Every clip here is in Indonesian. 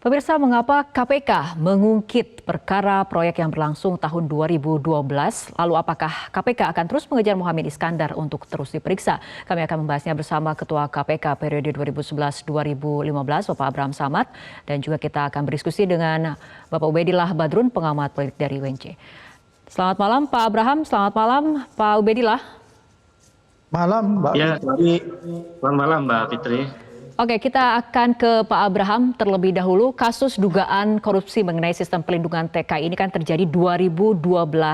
Pemirsa, mengapa KPK mengungkit perkara proyek yang berlangsung tahun 2012? Lalu apakah KPK akan terus mengejar Muhammad Iskandar untuk terus diperiksa? Kami akan membahasnya bersama Ketua KPK periode 2011-2015, Bapak Abraham Samad. Dan juga kita akan berdiskusi dengan Bapak Ubedillah Badrun, pengamat politik dari UNC. Selamat malam Pak Abraham, selamat malam Pak Ubedillah. Malam Mbak Fitri. Selamat malam Mbak Fitri. Oke, kita akan ke Pak Abraham terlebih dahulu. Kasus dugaan korupsi mengenai sistem pelindungan TKI ini kan terjadi 2012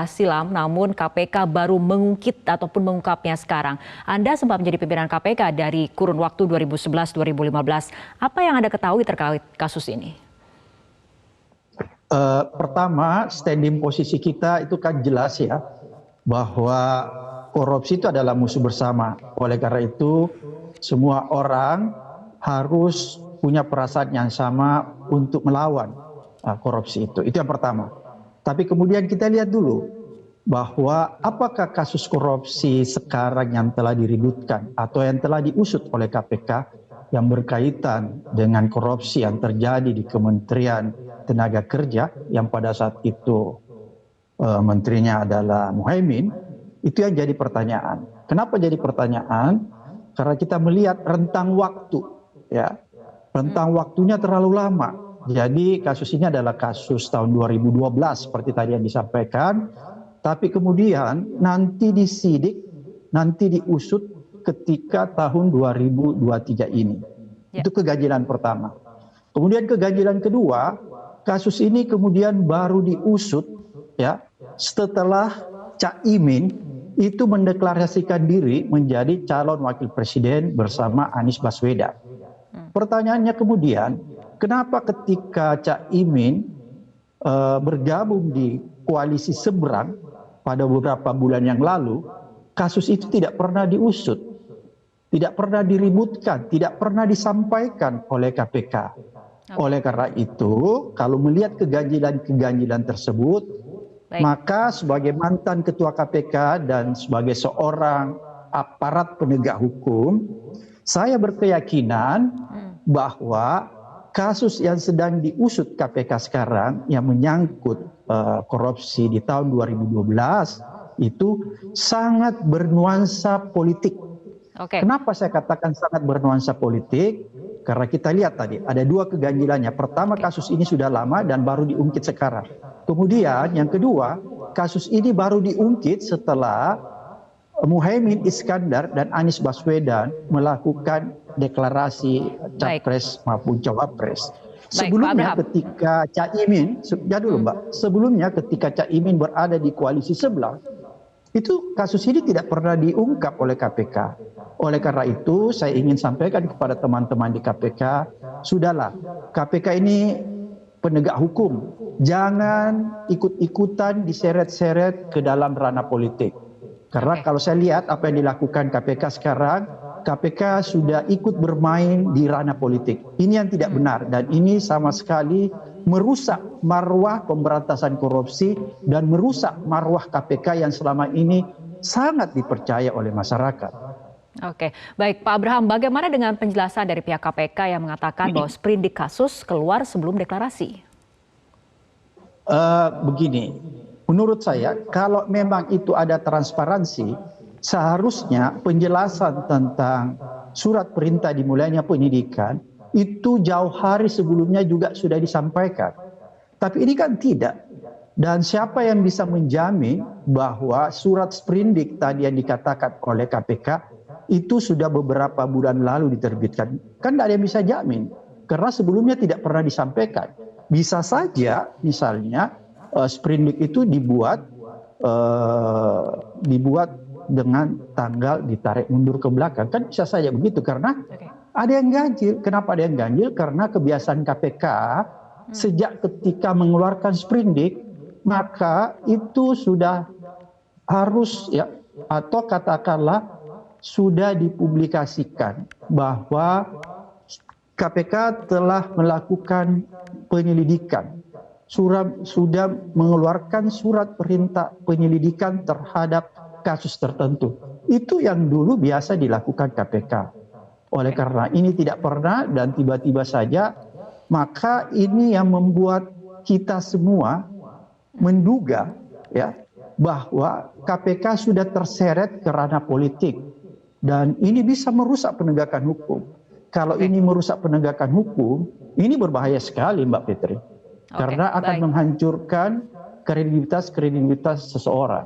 silam, namun KPK baru mengungkit ataupun mengungkapnya sekarang. Anda sempat menjadi pimpinan KPK dari kurun waktu 2011-2015. Apa yang Anda ketahui terkait kasus ini? Pertama, standing posisi kita itu kan jelas ya, bahwa korupsi itu adalah musuh bersama. Oleh karena itu, semua orang harus punya perasaan yang sama untuk melawan korupsi itu. Itu yang pertama. Tapi kemudian kita lihat dulu bahwa apakah kasus korupsi sekarang yang telah diributkan atau yang telah diusut oleh KPK yang berkaitan dengan korupsi yang terjadi di Kementerian Tenaga Kerja yang pada saat itu menterinya adalah Muhaimin, itu yang jadi pertanyaan. Kenapa jadi pertanyaan? Karena kita melihat rentang waktu. Ya, rentang waktunya terlalu lama. Jadi kasus ini adalah kasus tahun 2012 seperti tadi yang disampaikan. Tapi kemudian nanti disidik, nanti diusut ketika tahun 2023 ini. Itu keganjilan pertama. Kemudian keganjilan kedua, kasus ini kemudian baru diusut ya setelah Cak Imin itu mendeklarasikan diri menjadi calon wakil presiden bersama Anies Baswedan. Pertanyaannya kemudian, kenapa ketika Cak Imin bergabung di koalisi seberang pada beberapa bulan yang lalu, kasus itu tidak pernah diusut, tidak pernah diributkan, tidak pernah disampaikan oleh KPK. Oleh karena itu, kalau melihat keganjilan-keganjilan tersebut, maka sebagai mantan ketua KPK dan sebagai seorang aparat penegak hukum, saya berkeyakinan bahwa kasus yang sedang diusut KPK sekarang yang menyangkut korupsi di tahun 2012 itu sangat bernuansa politik. Kenapa saya katakan sangat bernuansa politik? Karena kita lihat tadi ada dua keganjilannya. Pertama, kasus ini sudah lama dan baru diungkit sekarang. Kemudian yang kedua, kasus ini baru diungkit setelah Muhaimin Iskandar dan Anies Baswedan melakukan deklarasi capres maupun cawapres. Sebelumnya ketika Cak Imin, sebelumnya ketika Cak Imin berada di koalisi sebelah, itu kasus ini tidak pernah diungkap oleh KPK. Oleh karena itu saya ingin sampaikan kepada teman-teman di KPK, sudahlah, KPK ini penegak hukum, jangan ikut-ikutan diseret-seret ke dalam ranah politik. Karena kalau saya lihat apa yang dilakukan KPK sekarang, KPK sudah ikut bermain di ranah politik. Ini yang tidak benar dan ini sama sekali merusak marwah pemberantasan korupsi dan merusak marwah KPK yang selama ini sangat dipercaya oleh masyarakat. Oke, baik Pak Abraham, bagaimana dengan penjelasan dari pihak KPK yang mengatakan bahwa sprindik kasus keluar sebelum deklarasi? Begini, menurut saya kalau memang itu ada transparansi, seharusnya penjelasan tentang surat perintah dimulainya penyidikan itu jauh hari sebelumnya juga sudah disampaikan. Tapi ini kan tidak. Dan siapa yang bisa menjamin bahwa surat sprindik tadi yang dikatakan oleh KPK itu sudah beberapa bulan lalu diterbitkan? Kan tidak ada yang bisa jamin. Karena sebelumnya tidak pernah disampaikan. Bisa saja misalnya sprindik itu dibuat dengan tanggal ditarik mundur ke belakang. Kan bisa saja begitu karena ada yang ganjil. Kenapa ada yang ganjil? Karena kebiasaan KPK sejak ketika mengeluarkan sprindik, maka itu sudah harus ya, atau katakanlah sudah dipublikasikan bahwa KPK telah melakukan penyelidikan, sudah mengeluarkan surat perintah penyelidikan terhadap kasus tertentu. Itu yang dulu biasa dilakukan KPK. Oleh karena ini tidak pernah dan tiba-tiba saja Maka ini yang membuat kita semua menduga ya bahwa KPK sudah terseret ke ranah politik dan ini bisa merusak penegakan hukum. Kalau ini merusak penegakan hukum, ini berbahaya sekali Mbak Fitri. Karena akan menghancurkan kredibilitas seseorang.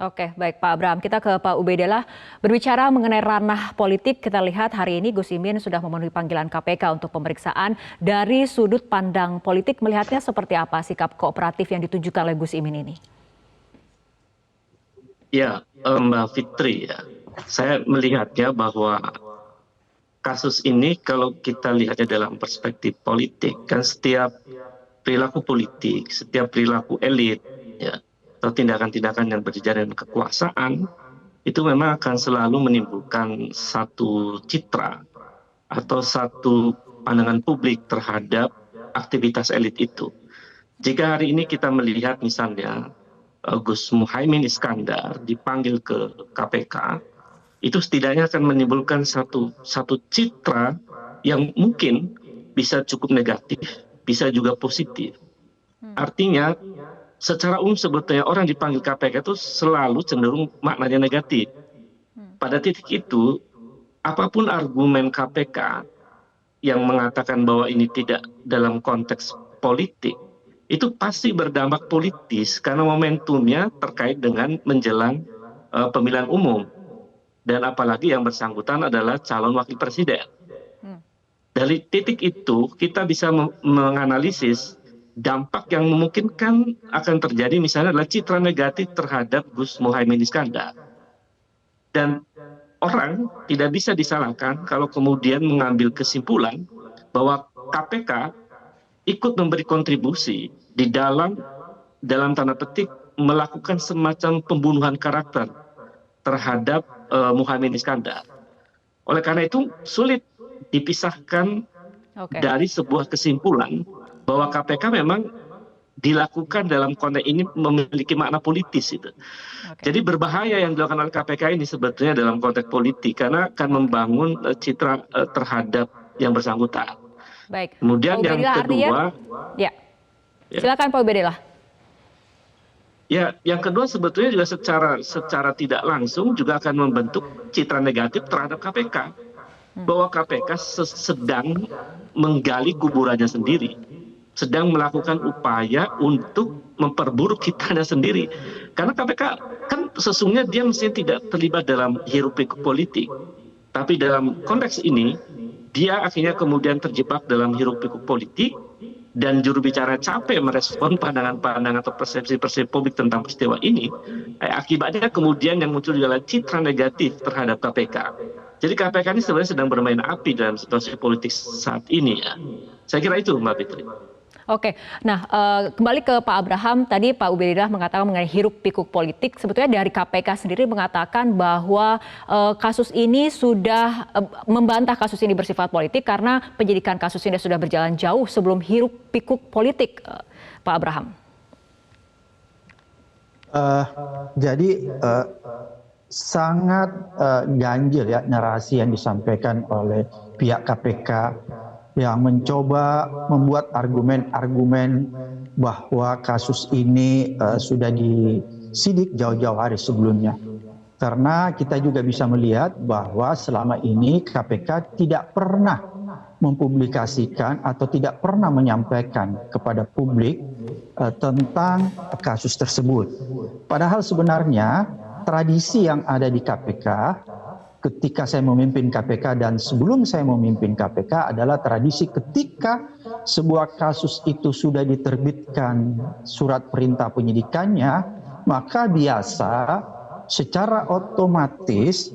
Oke, baik Pak Abraham. Kita ke Pak Ubedillah. Berbicara mengenai ranah politik, kita lihat hari ini Gus Imin sudah memenuhi panggilan KPK untuk pemeriksaan. Dari sudut pandang politik, melihatnya seperti apa sikap kooperatif yang ditunjukkan oleh Gus Imin ini? Ya, Mbak Fitri, ya. Saya melihatnya bahwa kasus ini kalau kita lihatnya dalam perspektif politik, kan setiap perilaku politik, setiap perilaku elit, ya, atau tindakan-tindakan yang berjejaring dengan kekuasaan, itu memang akan selalu menimbulkan satu citra atau satu pandangan publik terhadap aktivitas elit itu. Jika hari ini kita melihat misalnya Gus Muhaimin Iskandar dipanggil ke KPK, itu setidaknya akan menimbulkan satu citra yang mungkin bisa cukup negatif, bisa juga positif. Artinya secara umum sebetulnya orang dipanggil KPK itu selalu cenderung maknanya negatif. Pada titik itu, apapun argumen KPK yang mengatakan bahwa ini tidak dalam konteks politik, itu pasti berdampak politis karena momentumnya terkait dengan menjelang pemilihan umum. Dan apalagi yang bersangkutan adalah calon wakil presiden. Dari titik itu kita bisa menganalisis dampak yang memungkinkan akan terjadi misalnya adalah citra negatif terhadap Gus Muhaimin Iskandar. Dan orang tidak bisa disalahkan kalau kemudian mengambil kesimpulan bahwa KPK ikut memberi kontribusi di dalam tanda petik melakukan semacam pembunuhan karakter terhadap Muhaimin Iskandar. Oleh karena itu sulit dipisahkan dari sebuah kesimpulan bahwa KPK memang dilakukan dalam konteks ini memiliki makna politis itu. Jadi berbahaya yang dilakukan oleh KPK ini sebetulnya dalam konteks politik karena akan membangun citra terhadap yang bersangkutan. Baik. Kemudian yang kedua, silakan Pak Ubedillah. Ya, yang kedua sebetulnya juga secara tidak langsung juga akan membentuk citra negatif terhadap KPK. Bahwa KPK sedang menggali kuburannya sendiri. Sedang melakukan upaya untuk memperburuk citranya sendiri. Karena KPK kan sesungguhnya dia mestinya tidak terlibat dalam hiruk pikuk politik. Tapi dalam konteks ini, dia akhirnya kemudian terjebak dalam hiruk pikuk politik. Dan juru bicara capek merespon pandangan-pandangan atau persepsi-persepsi publik tentang peristiwa ini, akibatnya kemudian yang muncul adalah citra negatif terhadap KPK. Jadi KPK ini sebenarnya sedang bermain api dalam situasi politik saat ini ya. Saya kira itu Mbak Fitri. Oke, nah kembali ke Pak Abraham, tadi Pak Ubedillah mengatakan mengenai hiruk pikuk politik, sebetulnya dari KPK sendiri mengatakan bahwa kasus ini sudah membantah kasus ini bersifat politik karena penyidikan kasus ini sudah berjalan jauh sebelum hiruk pikuk politik, Pak Abraham. Jadi sangat ganjil ya narasi yang disampaikan oleh pihak KPK yang mencoba membuat argumen-argumen bahwa kasus ini sudah disidik jauh-jauh hari sebelumnya. Karena kita juga bisa melihat bahwa selama ini KPK tidak pernah mempublikasikan atau tidak pernah menyampaikan kepada publik tentang kasus tersebut. Padahal sebenarnya tradisi yang ada di KPK ketika saya memimpin KPK dan sebelum saya memimpin KPK adalah tradisi ketika sebuah kasus itu sudah diterbitkan surat perintah penyidikannya, maka biasa secara otomatis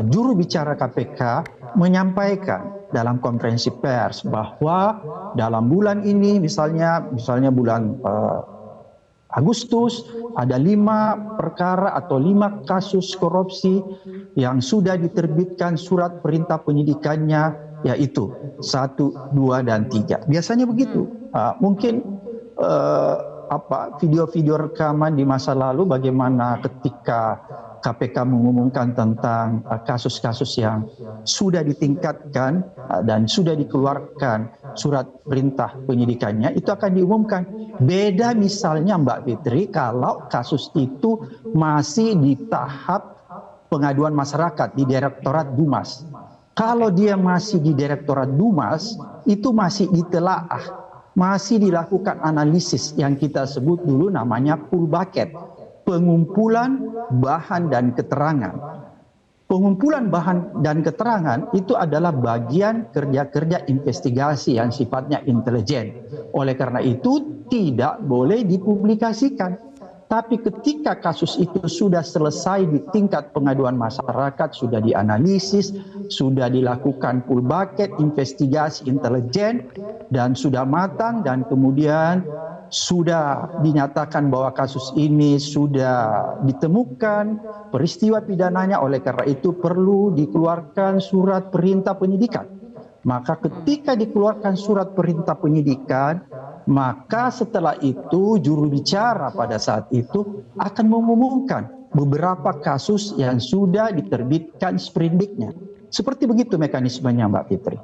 juru bicara KPK menyampaikan dalam konferensi pers bahwa dalam bulan ini misalnya bulan Agustus ada 5 perkara atau 5 kasus korupsi yang sudah diterbitkan surat perintah penyidikannya, yaitu 1, 2, dan 3. Biasanya begitu. Mungkin video-video rekaman di masa lalu bagaimana ketika KPK mengumumkan tentang kasus-kasus yang sudah ditingkatkan dan sudah dikeluarkan surat perintah penyidikannya, itu akan diumumkan. Beda misalnya Mbak Fitri kalau kasus itu masih di tahap pengaduan masyarakat di Direktorat Dumas. Kalau dia masih di Direktorat Dumas, itu masih ditelaah, masih dilakukan analisis yang kita sebut dulu namanya full bucket, pengumpulan bahan dan keterangan. Pengumpulan bahan dan keterangan itu adalah bagian kerja-kerja investigasi yang sifatnya intelijen. Oleh karena itu tidak boleh dipublikasikan. Tapi ketika kasus itu sudah selesai di tingkat pengaduan masyarakat, sudah dianalisis, sudah dilakukan full bucket, investigasi intelijen, dan sudah matang, dan kemudian sudah dinyatakan bahwa kasus ini sudah ditemukan peristiwa pidananya, oleh karena itu perlu dikeluarkan surat perintah penyidikan. Maka ketika dikeluarkan surat perintah penyidikan, maka setelah itu juru bicara pada saat itu akan mengumumkan beberapa kasus yang sudah diterbitkan sprindiknya. Seperti begitu mekanismenya Mbak Fitri.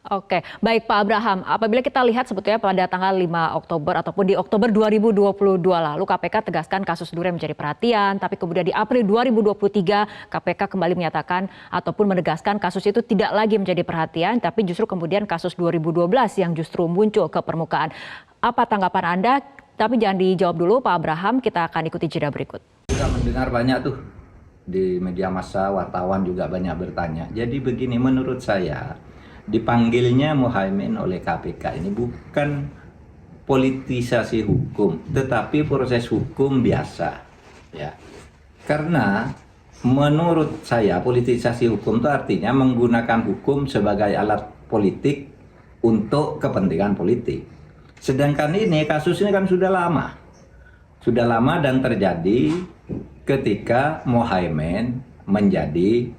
Oke, baik Pak Abraham. Apabila kita lihat sebetulnya pada tanggal 5 Oktober ataupun di Oktober 2022 lalu KPK tegaskan kasus Duren menjadi perhatian, tapi kemudian di April 2023 KPK kembali menyatakan ataupun menegaskan kasus itu tidak lagi menjadi perhatian, tapi justru kemudian kasus 2012 yang justru muncul ke permukaan. Apa tanggapan Anda? Tapi jangan dijawab dulu Pak Abraham, kita akan ikuti jeda berikut. Kita mendengar banyak tuh di media massa, wartawan juga banyak bertanya. Jadi begini, menurut saya dipanggilnya Muhaimin oleh KPK ini bukan politisasi hukum, tetapi proses hukum biasa, ya. Karena menurut saya politisasi hukum itu artinya menggunakan hukum sebagai alat politik untuk kepentingan politik. Sedangkan ini kasus ini kan sudah lama dan terjadi ketika Muhaimin menjadi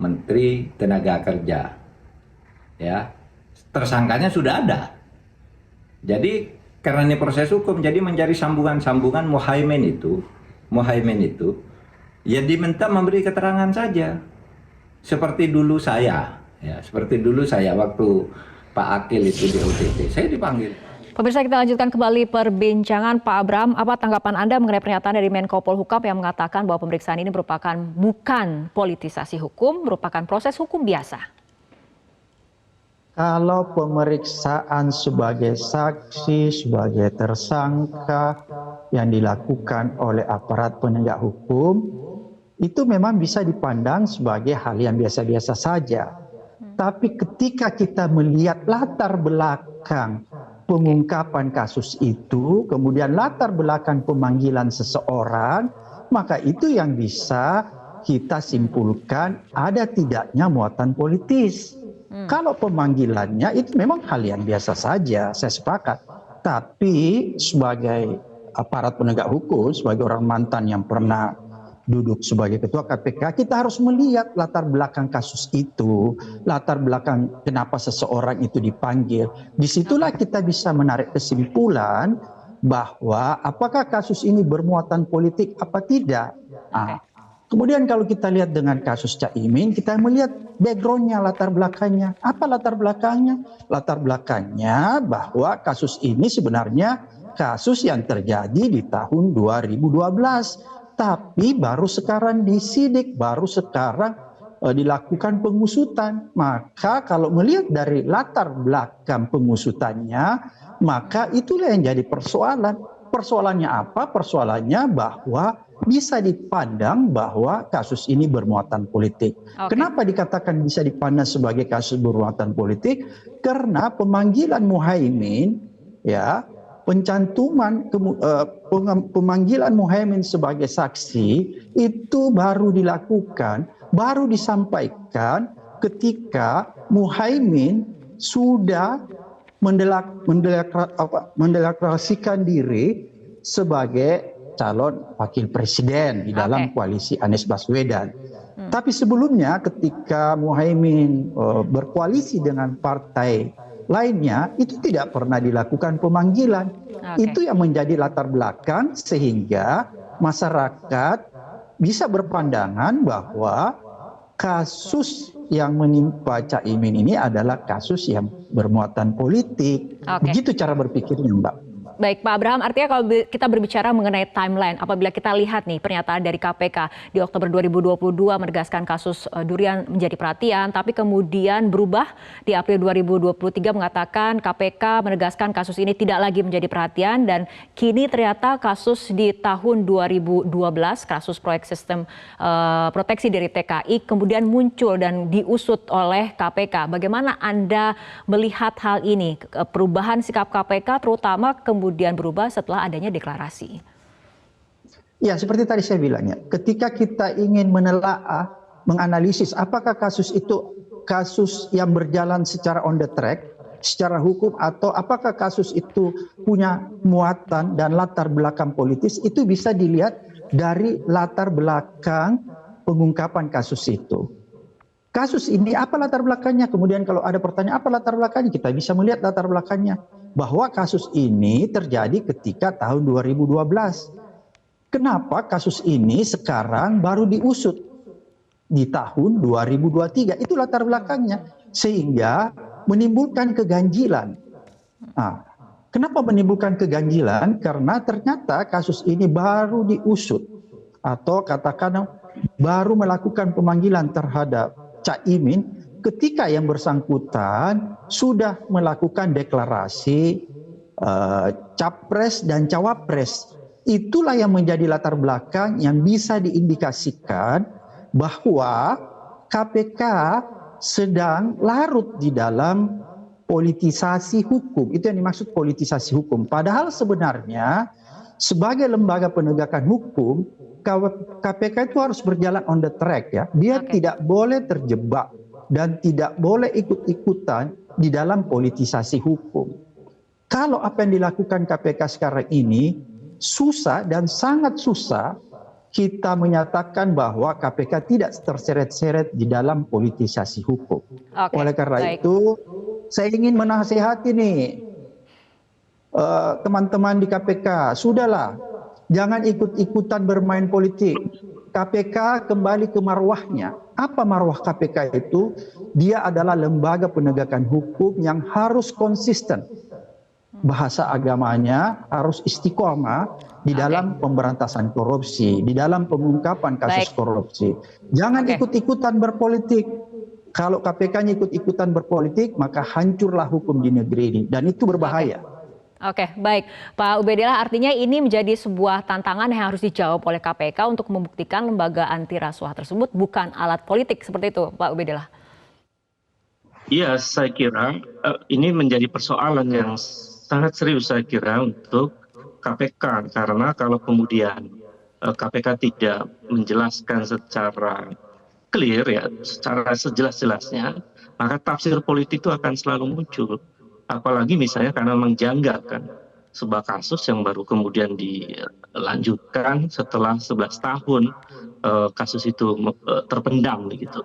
Menteri Tenaga Kerja. Ya, tersangkanya sudah ada. Jadi karena ini proses hukum, jadi menjadi sambungan Muhaimin itu ya diminta memberi keterangan saja. Seperti dulu saya waktu Pak Akil itu di OTT, saya dipanggil. Pemirsa, kita lanjutkan kembali perbincangan. Pak Abraham, apa tanggapan Anda mengenai pernyataan dari Menko Polhukam yang mengatakan bahwa pemeriksaan ini merupakan bukan politisasi hukum, merupakan proses hukum biasa? Kalau pemeriksaan sebagai saksi, sebagai tersangka yang dilakukan oleh aparat penegak hukum, itu memang bisa dipandang sebagai hal yang biasa-biasa saja. Tapi ketika kita melihat latar belakang pengungkapan kasus itu, kemudian latar belakang pemanggilan seseorang, maka itu yang bisa kita simpulkan ada tidaknya muatan politis. Kalau pemanggilannya itu memang hal yang biasa saja, saya sepakat. Tapi sebagai aparat penegak hukum, sebagai orang mantan yang pernah duduk sebagai ketua KPK, kita harus melihat latar belakang kasus itu, latar belakang kenapa seseorang itu dipanggil. Disitulah kita bisa menarik kesimpulan bahwa apakah kasus ini bermuatan politik apa tidak. Kemudian kalau kita lihat dengan kasus Caimin, kita melihat background-nya, latar belakangnya. Apa latar belakangnya? Latar belakangnya bahwa kasus ini sebenarnya kasus yang terjadi di tahun 2012. Tapi baru sekarang disidik, baru sekarang dilakukan pengusutan. Maka kalau melihat dari latar belakang pengusutannya, maka itulah yang jadi persoalan. Persoalannya apa? Persoalannya bahwa bisa dipandang bahwa kasus ini bermuatan politik. Kenapa dikatakan bisa dipandang sebagai kasus bermuatan politik? Karena pemanggilan Muhaimin, ya, pencantuman pemanggilan Muhaimin sebagai saksi itu baru dilakukan, baru disampaikan ketika Muhaimin sudah mendeklarasikan diri sebagai calon wakil presiden di dalam koalisi Anies Baswedan. Tapi sebelumnya ketika Muhaimin berkoalisi dengan partai lainnya, itu tidak pernah dilakukan pemanggilan. Itu yang menjadi latar belakang sehingga masyarakat bisa berpandangan bahwa kasus yang menimpa Caimin ini adalah kasus yang bermuatan politik. Oke. Begitu cara berpikirnya, Mbak. Baik, Pak Abraham, artinya kalau kita berbicara mengenai timeline, apabila kita lihat nih pernyataan dari KPK di Oktober 2022 menegaskan kasus Durian menjadi perhatian, tapi kemudian berubah di April 2023 mengatakan KPK menegaskan kasus ini tidak lagi menjadi perhatian, dan kini ternyata kasus di tahun 2012, kasus proyek sistem proteksi diri TKI kemudian muncul dan diusut oleh KPK. Bagaimana Anda melihat hal ini, perubahan sikap KPK terutama kemudian berubah setelah adanya deklarasi? Ya, seperti tadi saya bilangnya, ketika kita ingin menelaah, menganalisis apakah kasus itu kasus yang berjalan secara on the track, secara hukum, atau apakah kasus itu punya muatan dan latar belakang politis, itu bisa dilihat dari latar belakang pengungkapan kasus itu. Kasus ini apa latar belakangnya? Kemudian kalau ada pertanyaan apa latar belakangnya, kita bisa melihat latar belakangnya. Bahwa kasus ini terjadi ketika tahun 2012. Kenapa kasus ini sekarang baru diusut di tahun 2023? Itu latar belakangnya. Sehingga menimbulkan keganjilan. Nah, kenapa menimbulkan keganjilan? Karena ternyata kasus ini baru diusut. Atau katakan baru melakukan pemanggilan terhadap Caimin ketika yang bersangkutan sudah melakukan deklarasi capres dan cawapres. Itulah yang menjadi latar belakang yang bisa diindikasikan bahwa KPK sedang larut di dalam politisasi hukum. Itu yang dimaksud politisasi hukum. Padahal sebenarnya sebagai lembaga penegakan hukum, KPK itu harus berjalan on the track ya. Dia tidak boleh terjebak dan tidak boleh ikut-ikutan di dalam politisasi hukum. Kalau apa yang dilakukan KPK sekarang ini susah dan sangat susah kita menyatakan bahwa KPK tidak terseret-seret di dalam politisasi hukum. Oleh karena itu, saya ingin menasihati nih teman-teman di KPK, sudahlah, jangan ikut-ikutan bermain politik. KPK kembali ke marwahnya. Apa marwah KPK itu? Dia adalah lembaga penegakan hukum yang harus konsisten. Bahasa agamanya harus istiqomah di dalam pemberantasan korupsi, di dalam pengungkapan kasus korupsi. Jangan ikut-ikutan berpolitik. Kalau KPK-nya ikut-ikutan berpolitik, maka hancurlah hukum di negeri ini. Dan itu berbahaya. Oke, baik. Pak Ubedillah, artinya ini menjadi sebuah tantangan yang harus dijawab oleh KPK untuk membuktikan lembaga anti rasuah tersebut bukan alat politik. Seperti itu, Pak Ubedillah. Iya, saya kira ini menjadi persoalan yang sangat serius saya kira untuk KPK. Karena kalau kemudian KPK tidak menjelaskan secara clear ya, secara sejelas-jelasnya, maka tafsir politik itu akan selalu muncul. Apalagi misalnya karena menjanggalkan sebuah kasus yang baru kemudian dilanjutkan setelah 11 tahun kasus itu terpendam begitu.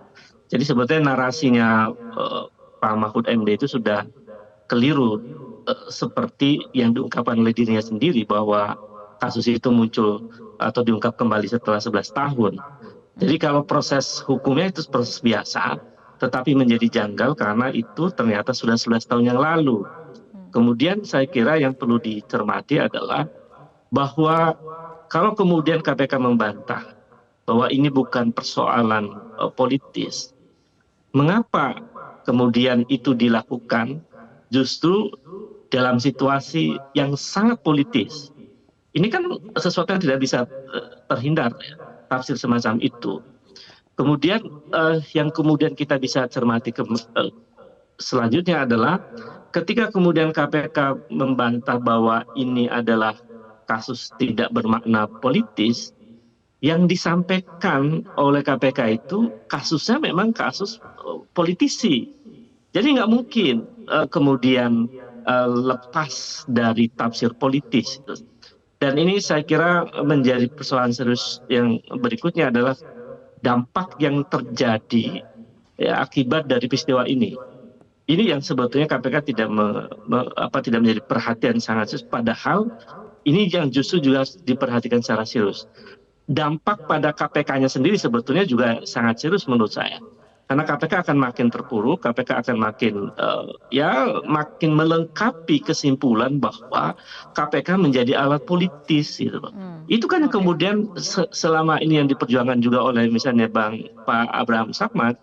Jadi sebetulnya narasinya Pak Mahfud MD itu sudah keliru seperti yang diungkapkan oleh dirinya sendiri bahwa kasus itu muncul atau diungkap kembali setelah 11 tahun. Jadi kalau proses hukumnya itu proses biasa, tetapi menjadi janggal karena itu ternyata sudah 11 tahun yang lalu. Kemudian saya kira yang perlu dicermati adalah bahwa kalau kemudian KPK membantah bahwa ini bukan persoalan politis, mengapa kemudian itu dilakukan justru dalam situasi yang sangat politis? Ini kan sesuatu yang tidak bisa terhindar ya, tafsir semacam itu. Kemudian yang kemudian kita bisa cermati selanjutnya adalah ketika kemudian KPK membantah bahwa ini adalah kasus tidak bermakna politis, yang disampaikan oleh KPK itu kasusnya memang kasus politisi. Jadi nggak mungkin kemudian lepas dari tafsir politis. Dan ini saya kira menjadi persoalan serius yang berikutnya adalah dampak yang terjadi ya, akibat dari peristiwa ini. Ini yang sebetulnya KPK tidak menjadi perhatian sangat serius, padahal ini yang justru juga diperhatikan secara serius. dampak pada KPK-nya sendiri sebetulnya juga sangat serius menurut saya. Karena KPK akan makin terpuruk, KPK akan makin makin melengkapi kesimpulan bahwa KPK menjadi alat politis gitu loh. Itu kan yang kemudian selama ini yang diperjuangkan juga oleh misalnya Pak Abraham Samad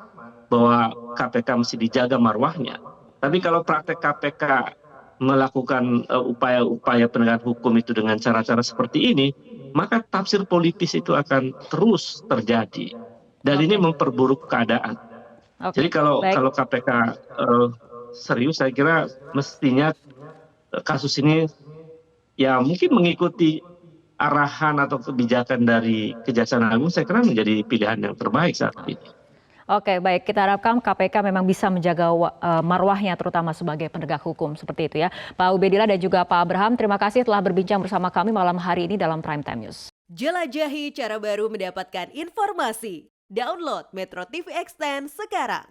bahwa KPK mesti dijaga marwahnya. Tapi kalau praktek KPK melakukan upaya-upaya penegakan hukum itu dengan cara-cara seperti ini, maka tafsir politis itu akan terus terjadi. Dan ini memperburuk keadaan. Jadi kalau KPK serius, saya kira mestinya kasus ini ya mungkin mengikuti arahan atau kebijakan dari Kejaksaan Agung, saya kira menjadi pilihan yang terbaik saat ini. Oke, baik. Kita harapkan KPK memang bisa menjaga marwahnya terutama sebagai penegak hukum seperti itu ya. Pak Ubedillah dan juga Pak Abraham, terima kasih telah berbincang bersama kami malam hari ini dalam Prime Time News. Jelajahi cara baru mendapatkan informasi. Download Metro TV Extend sekarang.